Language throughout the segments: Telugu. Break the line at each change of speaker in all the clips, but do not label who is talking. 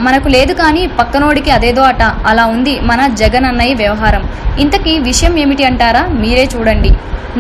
మనకు లేదు కానీ పక్కనోడికి అదేదో అట, అలా ఉంది మన జగన్ అన్నయ్య వ్యవహారం. ఇంతకీ విషయం ఏమిటి అంటారా? మీరే చూడండి.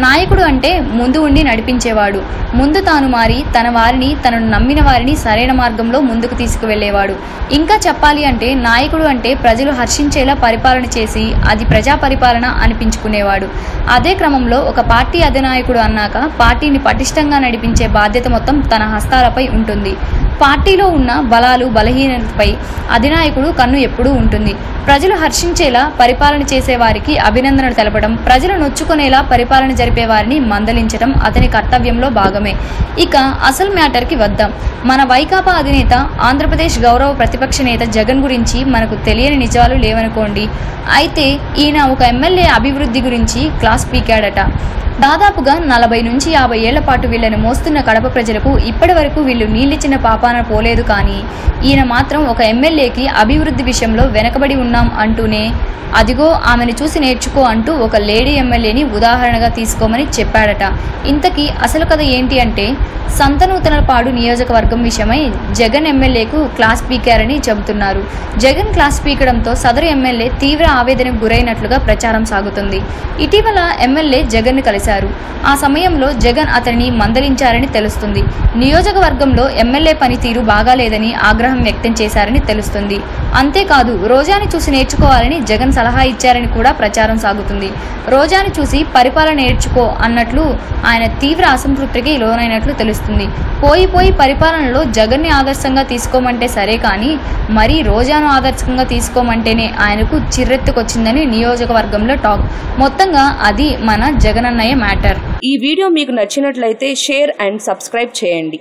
నాయకుడు అంటే ముందు ఉండి నడిపించేవాడు. ముందు తాను మారి తన వారిని, తనను నమ్మిన వారిని సరైన మార్గంలో ముందుకు తీసుకువెళ్లేవాడు. ఇంకా చెప్పాలి అంటే నాయకుడు అంటే ప్రజలు హర్షించేలా పరిపాలన చేసి అది ప్రజా పరిపాలన అనిపించుకునేవాడు. అదే క్రమంలో ఒక పార్టీ అధినాయకుడు అన్నాక పార్టీని పటిష్టంగా నడిపించే బాధ్యత మొత్తం తన హస్తాలపై ఉంటుంది. పార్టీలో ఉన్న బలాలు బలహీనతపై అధినాయకుడు కన్ను ఎప్పుడూ ఉంటుంది. ప్రజలు హర్షించేలా పరిపాలన చేసే వారికి అభినందనలు తెలపడం, ప్రజలు నొచ్చుకునేలా పరిపాలన జరిపే వారిని మందలించడం అతని కర్తవ్యంలో భాగమే. ఇక అసలు మ్యాటర్కి వద్దాం. మన వైకాపా అధినేత, ఆంధ్రప్రదేశ్ గౌరవ ప్రతిపక్ష నేత జగన్ గురించి మనకు తెలియని నిజాలు లేవనుకోండి. అయితే ఈయన ఒక ఎమ్మెల్యే అభివృద్ధి గురించి క్లాస్ పీకాడట. దాదాపుగా 40 నుంచి 50 ఏళ్ల పాటు వీళ్లను మోస్తున్న కడప ప్రజలకు ఇప్పటి వరకు వీళ్లు నీళ్ళిచ్చిన పాపాన పోలేదు. కానీ ఈయన మాత్రం ఒక ఎమ్మెల్యేకి అభివృద్ధి విషయంలో వెనకబడి ఉన్నాం అంటూనే అదిగో ఆమెను చూసి నేర్చుకో అంటూ ఒక లేడీ ఎమ్మెల్యేని ఉదాహరణగా తీసుకోమని చెప్పాడట. ఇంతకీ అసలు కథ ఏంటి అంటే సంతనూతలపాడు నియోజకవర్గం విషయమై జగన్ ఎమ్మెల్యేకు క్లాస్ పీకారని చెబుతున్నారు. జగన్ క్లాస్ పీకడంతో సదరు ఎమ్మెల్యే తీవ్ర ఆవేదనకు గురైనట్లుగా ప్రచారం సాగుతుంది. ఇటీవల ఎమ్మెల్యే జగన్ ను కలిశారు. ఆ సమయంలో జగన్ అతనిని మందలించారని తెలుస్తుంది. నియోజకవర్గంలో ఎమ్మెల్యే పనితీరు బాగాలేదని ఆగ్రహం వ్యక్తం చేశారని తెలుస్తుంది. అంతేకాదు రోజాని చూసి నేర్చుకోవాలని జగన్ సలహా ఇచ్చారని కూడా ప్రచారం సాగుతుంది. రోజాని చూసి పరిపాలన నేర్చుకో అన్నట్లు ఆయన తీవ్ర అసంతృప్తికి లోనైనట్లు తెలుస్తుంది. పోయి పరిపాలనలో జగన్ని ఆదర్శంగా తీసుకోమంటే సరే కానీ మరీ రోజాను ఆదర్శంగా తీసుకోమంటేనే ఆయనకు చిర్రెత్తుకొచ్చిందని నియోజకవర్గంలో టాక్. మొత్తంగా అది మన జగనన్నయ్య మ్యాటర్.
ఈ వీడియో మీకు నచ్చినట్లయితే షేర్ అండ్ సబ్స్క్రైబ్ చేయండి.